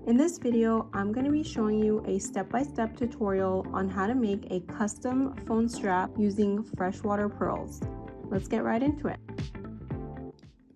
In this video, I'm going to be showing you a step-by-step tutorial on how to make a custom phone strap using freshwater pearls. Let's get right into it.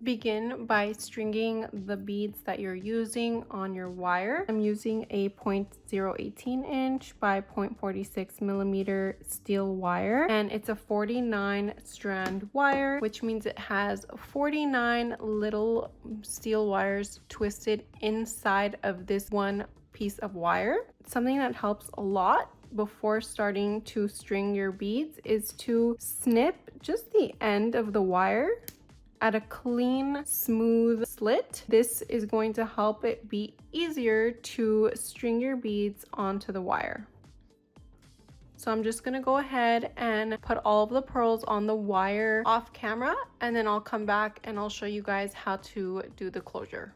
Begin by stringing the beads that you're using on your wire. I'm using a 0.018 inch by 0.46 millimeter steel wire, and it's a 49 strand wire, which means it has 49 little steel wires twisted inside of this one piece of wire. Something that helps a lot before starting to string your beads is to snip just the end of the wire at a clean, smooth slit. This is going to help it be easier to string your beads onto the wire. So I'm just gonna go ahead and put all of the pearls on the wire off camera, and then I'll come back and I'll show you guys how to do the closure.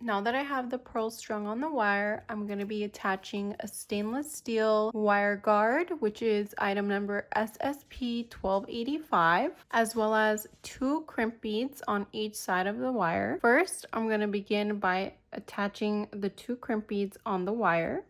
Now that I have the pearls strung on the wire, I'm going to be attaching a stainless steel wire guard, which is item number SSP 1285, as well as 2 crimp beads on each side of the wire. First, I'm going to begin by attaching the 2 crimp beads on the wire.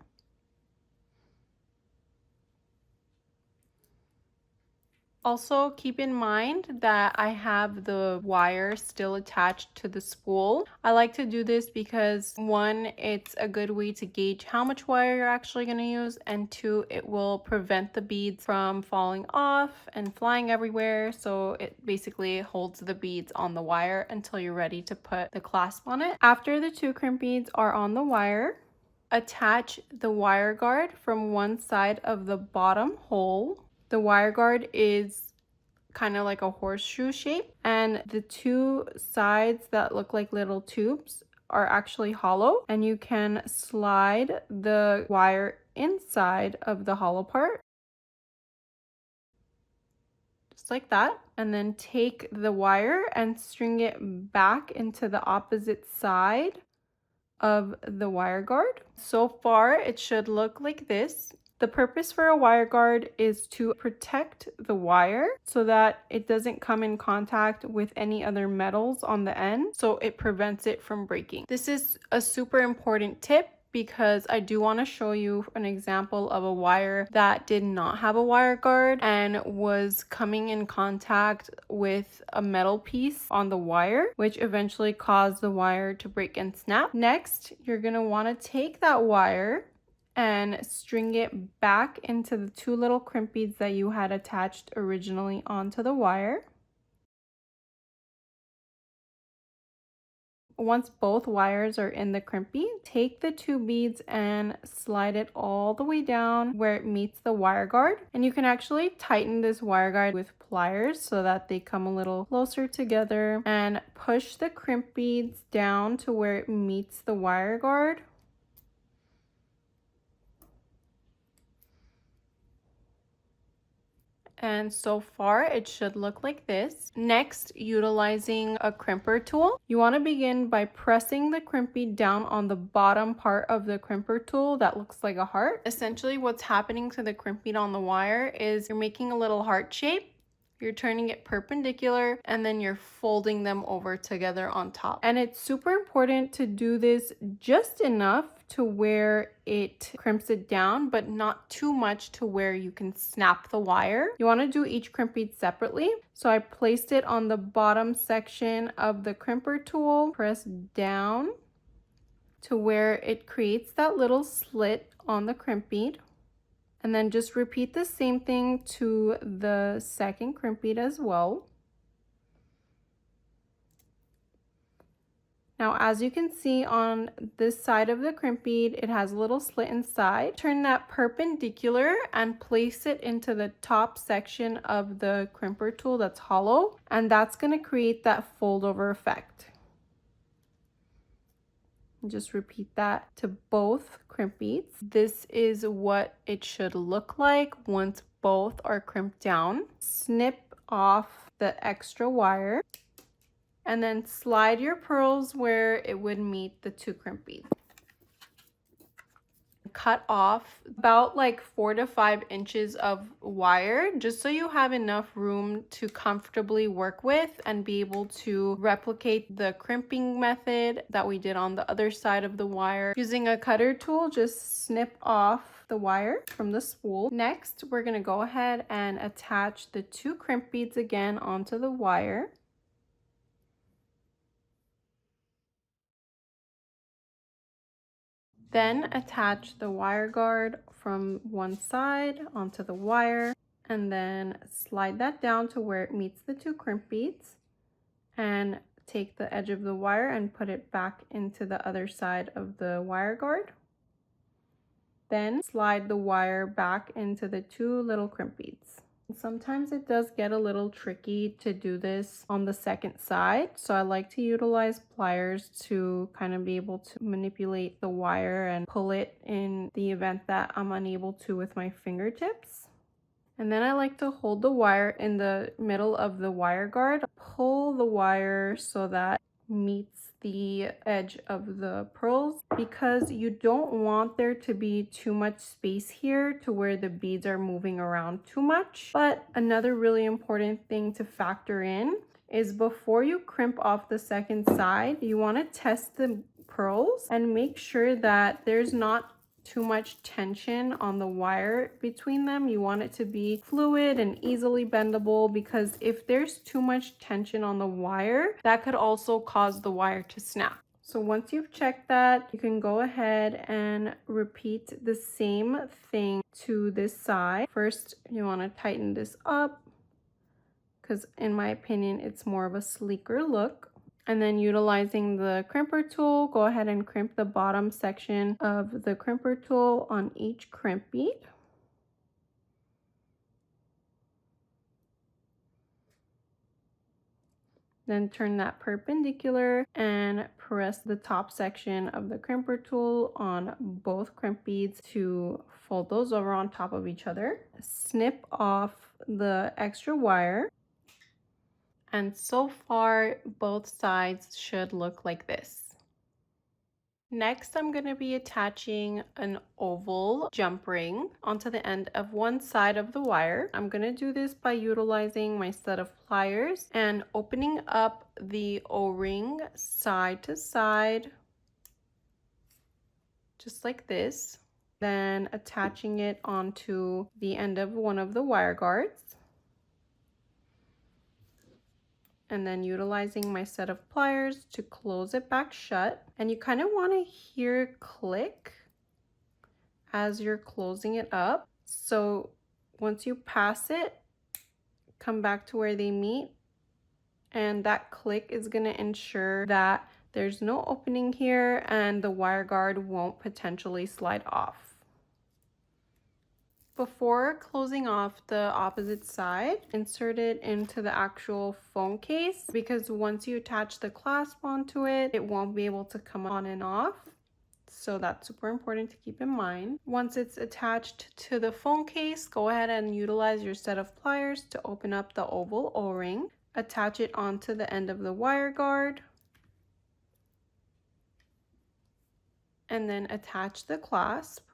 Also, keep in mind that I have the wire still attached to the spool. I like to do this because 1, it's a good way to gauge how much wire you're actually going to use, and 2, it will prevent the beads from falling off and flying everywhere. So it basically holds the beads on the wire until you're ready to put the clasp on it. After the 2 crimp beads are on the wire, attach the wire guard from one side of the bottom hole. The wire guard is kind of like a horseshoe shape, and the 2 sides that look like little tubes are actually hollow, and you can slide the wire inside of the hollow part, just like that, and then take the wire and string it back into the opposite side of the wire guard. So far, it should look like this. The purpose for a wire guard is to protect the wire so that it doesn't come in contact with any other metals on the end, so it prevents it from breaking. This is a super important tip because I do want to show you an example of a wire that did not have a wire guard and was coming in contact with a metal piece on the wire, which eventually caused the wire to break and snap. Next, you're going to want to take that wire and string it back into the 2 little crimp beads that you had attached originally onto the wire. Once both wires are in the crimp bead, take the 2 beads and slide it all the way down where it meets the wire guard. And you can actually tighten this wire guard with pliers so that they come a little closer together, and push the crimp beads down to where it meets the wire guard. And so far it should look like this. Next, utilizing a crimper tool, you want to begin by pressing the crimp bead down on the bottom part of the crimper tool that looks like a heart. Essentially, what's happening to the crimp bead on the wire is you're making a little heart shape. You're turning it perpendicular, and then you're folding them over together on top. And it's super important to do this just enough to where it crimps it down, but not too much to where you can snap the wire. You want to do each crimp bead separately. So I placed it on the bottom section of the crimper tool, press down to where it creates that little slit on the crimp bead. And then just repeat the same thing to the second crimp bead as well. Now, as you can see on this side of the crimp bead, it has a little slit inside. Turn that perpendicular and place it into the top section of the crimper tool that's hollow, and that's going to create that fold over effect. Just repeat that to both crimp beads. This is what it should look like once both are crimped down. Snip off the extra wire and then slide your pearls where it would meet the 2 crimp beads. cut off about like 4 to 5 inches of wire, just so you have enough room to comfortably work with and be able to replicate the crimping method that we did on the other side of the wire. Using a cutter tool, just snip off the wire from the spool. Next, we're going to go ahead and attach the 2 crimp beads again onto the wire. Then attach the wire guard from one side onto the wire, and then slide that down to where it meets the 2 crimp beads, and take the edge of the wire and put it back into the other side of the wire guard. Then slide the wire back into the 2 little crimp beads. Sometimes it does get a little tricky to do this on the second side, so I like to utilize pliers to kind of be able to manipulate the wire and pull it in the event that I'm unable to with my fingertips. And then I like to hold the wire in the middle of the wire guard, pull the wire so that it meets the edge of the pearls, because you don't want there to be too much space here to where the beads are moving around too much. But another really important thing to factor in is before you crimp off the second side, you want to test the pearls and make sure that there's not too much tension on the wire between them. You want it to be fluid and easily bendable, because if there's too much tension on the wire, that could also cause the wire to snap. So once you've checked that, you can go ahead and repeat the same thing to this side. First, you want to tighten this up, because in my opinion, it's more of a sleeker look. And then utilizing the crimper tool, go ahead and crimp the bottom section of the crimper tool on each crimp bead. Then turn that perpendicular and press the top section of the crimper tool on both crimp beads to fold those over on top of each other. Snip off the extra wire. And so far, both sides should look like this. Next, I'm going to be attaching an oval jump ring onto the end of one side of the wire. I'm going to do this by utilizing my set of pliers and opening up the O-ring side to side, just like this. Then attaching it onto the end of one of the wire guards. And then utilizing my set of pliers to close it back shut. And you kind of want to hear it click as you're closing it up. So once you pass it, come back to where they meet, and that click is going to ensure that there's no opening here and the wire guard won't potentially slide off. Before closing off the opposite side, insert it into the actual phone case, because once you attach the clasp onto it, it won't be able to come on and off. So that's super important to keep in mind. Once it's attached to the phone case, go ahead and utilize your set of pliers to open up the oval O-ring. Attach it onto the end of the wire guard. And then attach the clasp.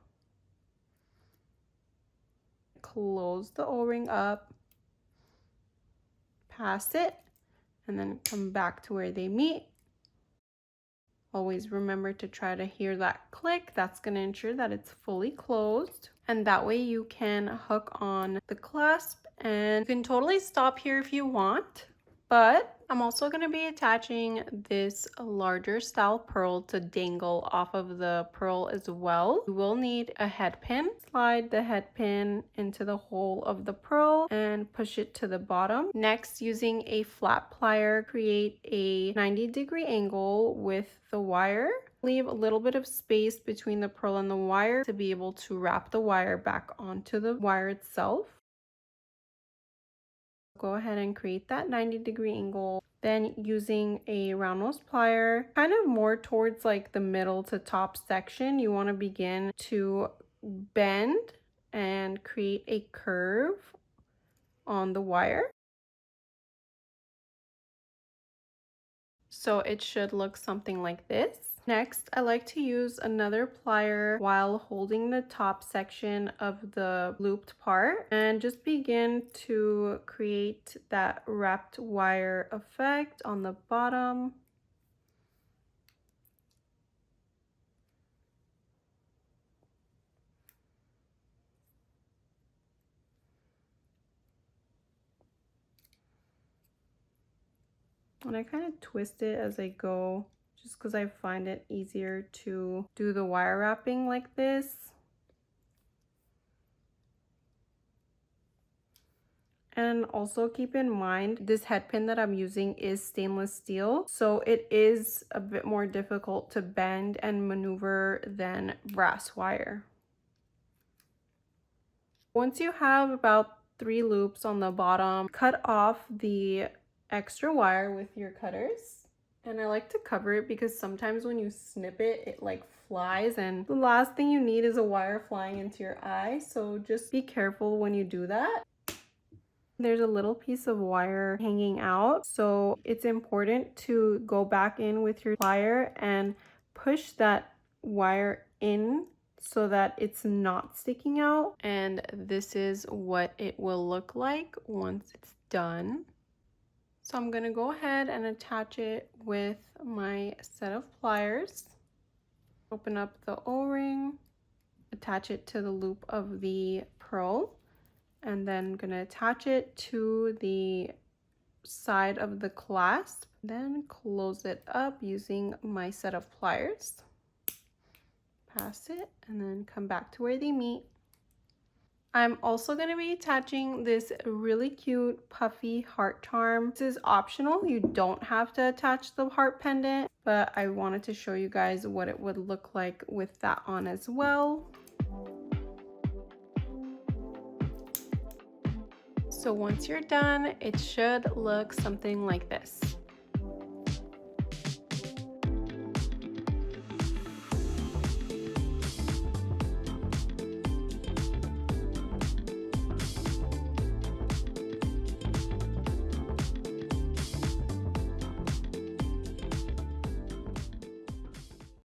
Close the O-ring up, pass it, and then come back to where they meet. Always remember to try to hear that click. That's going to ensure that it's fully closed, and that way you can hook on the clasp. And you can totally stop here if you want, but I'm also going to be attaching this larger style pearl to dangle off of the pearl as well. You will need a head pin. Slide the head pin into the hole of the pearl and push it to the bottom. Next, using a flat plier, create a 90-degree angle with the wire. Leave a little bit of space between the pearl and the wire to be able to wrap the wire back onto the wire itself. Go ahead and create that 90-degree angle. Then using a round nose plier, kind of more towards like the middle to top section, you want to begin to bend and create a curve on the wire. So it should look something like this. Next, I like to use another plier while holding the top section of the looped part and just begin to create that wrapped wire effect on the bottom. And I kind of twist it as I go, just because I find it easier to do the wire wrapping like this. And also keep in mind, this head pin that I'm using is stainless steel, so it is a bit more difficult to bend and maneuver than brass wire. Once you have about 3 loops on the bottom, cut off the extra wire with your cutters. And I like to cover it because sometimes when you snip it, it like flies, and the last thing you need is a wire flying into your eye. So just be careful when you do that. There's a little piece of wire hanging out, so it's important to go back in with your plier and push that wire in so that it's not sticking out. And this is what it will look like once it's done. So I'm gonna go ahead and attach it with my set of pliers. Open up the O-ring, attach it to the loop of the pearl, and then gonna attach it to the side of the clasp, then close it up using my set of pliers. Pass it and then come back to where they meet. I'm also going to be attaching this really cute puffy heart charm. This is optional. You don't have to attach the heart pendant, but I wanted to show you guys what it would look like with that on as well. So once you're done, it should look something like this.